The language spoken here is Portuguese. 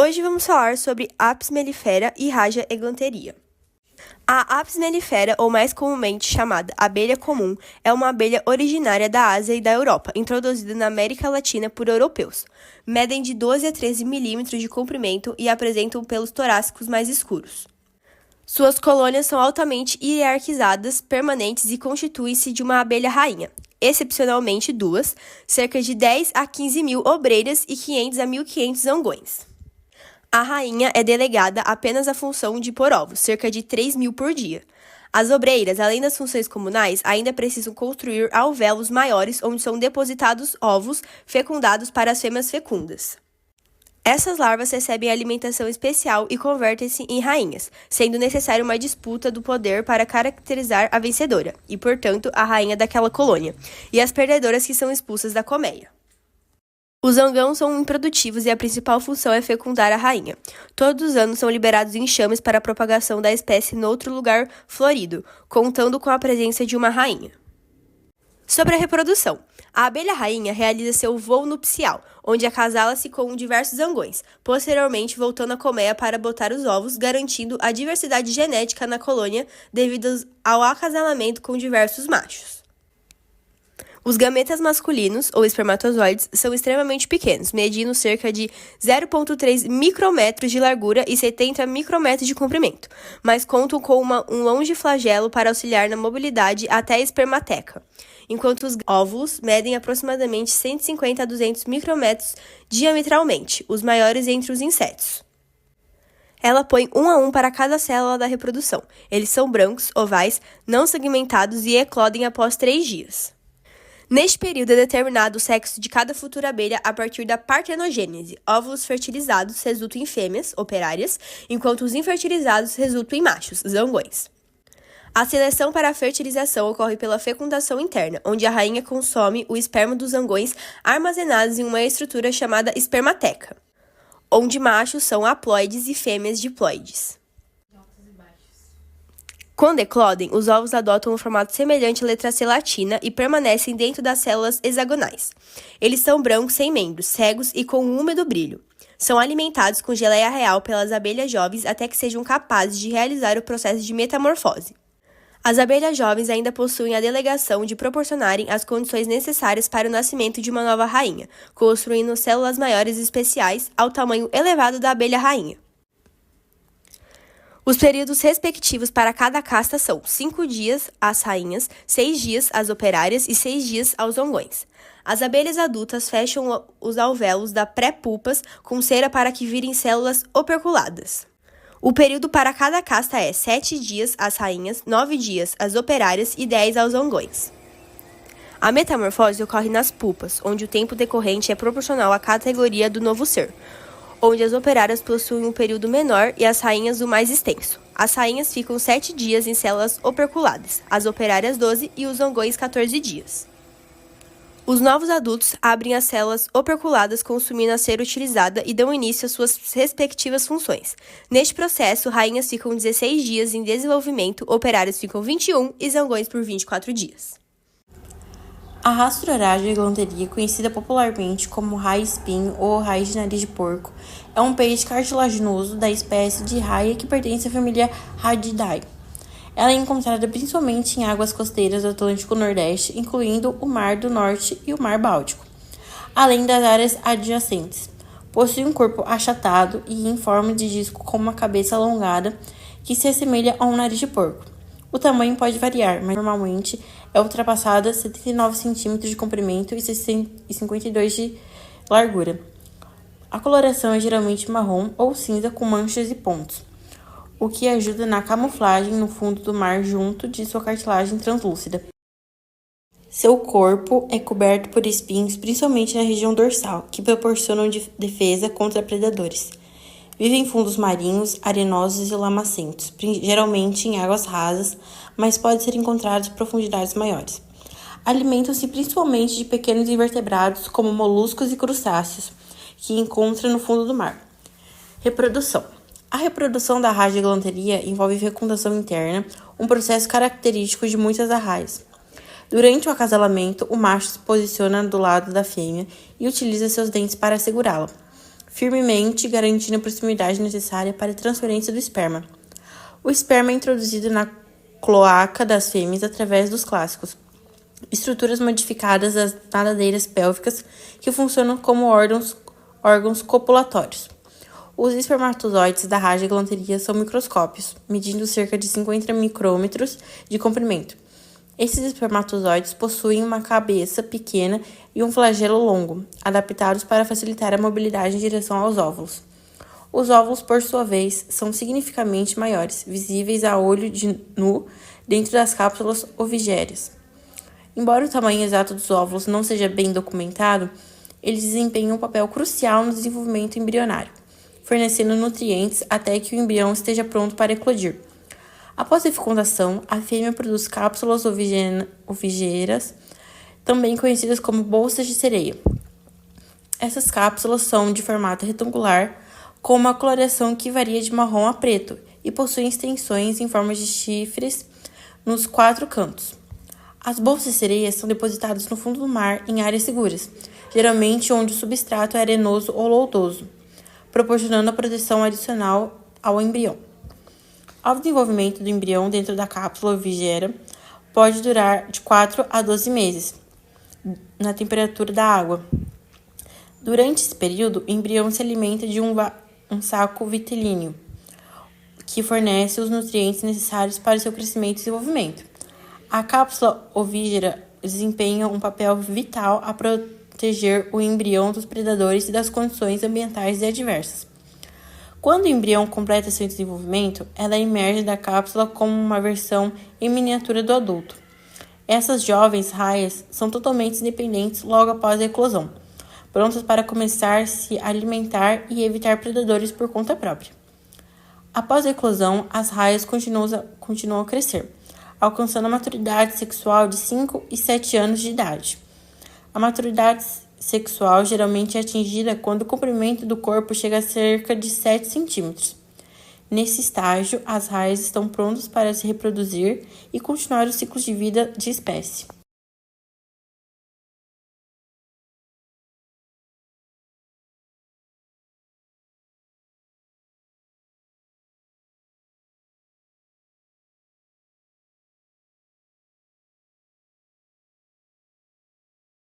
Hoje vamos falar sobre Apis mellifera e Raja eglanteria. A Apis mellifera, ou mais comumente chamada abelha comum, é uma abelha originária da Ásia e da Europa, introduzida na América Latina por europeus. Medem de 12 a 13 milímetros de comprimento e apresentam pelos torácicos mais escuros. Suas colônias são altamente hierarquizadas, permanentes e constituem-se de uma abelha rainha, excepcionalmente duas, cerca de 10 a 15 mil obreiras e 500 a 1.500 zangões. A rainha é delegada apenas à função de pôr ovos, cerca de 3.000 por dia. As obreiras, além das funções comunais, ainda precisam construir alvéolos maiores onde são depositados ovos fecundados para as fêmeas fecundas. Essas larvas recebem alimentação especial e convertem-se em rainhas, sendo necessária uma disputa do poder para caracterizar a vencedora, e, portanto, a rainha daquela colônia, e as perdedoras que são expulsas da colmeia. Os zangões são improdutivos e a principal função é fecundar a rainha. Todos os anos são liberados enxames para a propagação da espécie noutro lugar florido, contando com a presença de uma rainha. Sobre a reprodução. A abelha rainha realiza seu voo nupcial, onde acasala-se com diversos zangões, posteriormente voltando à colmeia para botar os ovos, garantindo a diversidade genética na colônia devido ao acasalamento com diversos machos. Os gametas masculinos, ou espermatozoides, são extremamente pequenos, medindo cerca de 0,3 micrômetros de largura e 70 micrômetros de comprimento, mas contam com um longe flagelo para auxiliar na mobilidade até a espermateca, enquanto os óvulos medem aproximadamente 150 a 200 micrômetros diametralmente, os maiores entre os insetos. Ela põe um a um para cada célula da reprodução. Eles são brancos, ovais, não segmentados e eclodem após 3 dias. Neste período é determinado o sexo de cada futura abelha a partir da partenogênese. Óvulos fertilizados resultam em fêmeas, operárias, enquanto os infertilizados resultam em machos, zangões. A seleção para a fertilização ocorre pela fecundação interna, onde a rainha consome o esperma dos zangões armazenados em uma estrutura chamada espermateca, onde machos são haploides e fêmeas diploides. Quando eclodem, os ovos adotam um formato semelhante à letra C latina e permanecem dentro das células hexagonais. Eles são brancos sem membros, cegos e com um úmido brilho. São alimentados com geleia real pelas abelhas jovens até que sejam capazes de realizar o processo de metamorfose. As abelhas jovens ainda possuem a delegação de proporcionarem as condições necessárias para o nascimento de uma nova rainha, construindo células maiores e especiais ao tamanho elevado da abelha rainha. Os períodos respectivos para cada casta são 5 dias às rainhas, 6 dias às operárias e 6 dias aos zangões. As abelhas adultas fecham os alvéolos da pré-pupas com cera para que virem células operculadas. O período para cada casta é 7 dias às rainhas, 9 dias às operárias e 10 aos zangões. A metamorfose ocorre nas pupas, onde o tempo decorrente é proporcional à categoria do novo ser, onde as operárias possuem um período menor e as rainhas o mais extenso. As rainhas ficam 7 dias em células operculadas, as operárias 12 e os zangões 14 dias. Os novos adultos abrem as células operculadas consumindo a cera utilizada e dão início às suas respectivas funções. Neste processo, rainhas ficam 16 dias em desenvolvimento, operárias ficam 21 e zangões por 24 dias. A Raja eglanteria, conhecida popularmente como raia-espinho ou raia de nariz de porco, é um peixe cartilaginoso da espécie de raia que pertence à família Radiidae. Ela é encontrada principalmente em águas costeiras do Atlântico Nordeste, incluindo o Mar do Norte e o Mar Báltico, além das áreas adjacentes. Possui um corpo achatado e em forma de disco com uma cabeça alongada que se assemelha a um nariz de porco. O tamanho pode variar, mas normalmente é ultrapassada 79 cm de comprimento e 52 de largura. A coloração é geralmente marrom ou cinza com manchas e pontos, o que ajuda na camuflagem no fundo do mar junto de sua cartilagem translúcida. Seu corpo é coberto por espinhos, principalmente na região dorsal, que proporcionam defesa contra predadores. Vive em fundos marinhos, arenosos e lamacentos, geralmente em águas rasas, mas pode ser encontrado em profundidades maiores. Alimentam-se principalmente de pequenos invertebrados, como moluscos e crustáceos, que encontra no fundo do mar. Reprodução. A reprodução da Raja eglanteria envolve fecundação interna, um processo característico de muitas arraias. Durante o acasalamento, o macho se posiciona do lado da fêmea e utiliza seus dentes para segurá-la. firmemente, garantindo a proximidade necessária para a transferência do esperma. O esperma é introduzido na cloaca das fêmeas através dos clássicos, estruturas modificadas das nadadeiras pélvicas que funcionam como órgãos copulatórios. Os espermatozoides da radiogalanteria são microscópios, medindo cerca de 50 micrômetros de comprimento. Esses espermatozoides possuem uma cabeça pequena e um flagelo longo, adaptados para facilitar a mobilidade em direção aos óvulos. Os óvulos, por sua vez, são significativamente maiores, visíveis a olho nu dentro das cápsulas ovigéreas. Embora o tamanho exato dos óvulos não seja bem documentado, eles desempenham um papel crucial no desenvolvimento embrionário, fornecendo nutrientes até que o embrião esteja pronto para eclodir. Após a fecundação, a fêmea produz cápsulas ovigeiras, também conhecidas como bolsas de sereia. Essas cápsulas são de formato retangular, com uma coloração que varia de marrom a preto e possuem extensões em forma de chifres nos 4 cantos. As bolsas de sereia são depositadas no fundo do mar em áreas seguras, geralmente onde o substrato é arenoso ou loutoso, proporcionando a proteção adicional ao embrião. O desenvolvimento do embrião dentro da cápsula ovigeira pode durar de 4 a 12 meses, na temperatura da água. Durante esse período, o embrião se alimenta de um saco vitilíneo, que fornece os nutrientes necessários para seu crescimento e desenvolvimento. A cápsula ovígera desempenha um papel vital a proteger o embrião dos predadores e das condições ambientais adversas. Quando o embrião completa seu desenvolvimento, ela emerge da cápsula como uma versão em miniatura do adulto. Essas jovens raias são totalmente independentes logo após a eclosão, prontas para começar a se alimentar e evitar predadores por conta própria. Após a eclosão, as raias continuam a crescer, alcançando a maturidade sexual de 5 e 7 anos de idade. A maturidade sexual geralmente é atingida quando o comprimento do corpo chega a cerca de 7 centímetros. Nesse estágio, as raias estão prontas para se reproduzir e continuar o ciclo de vida de espécie.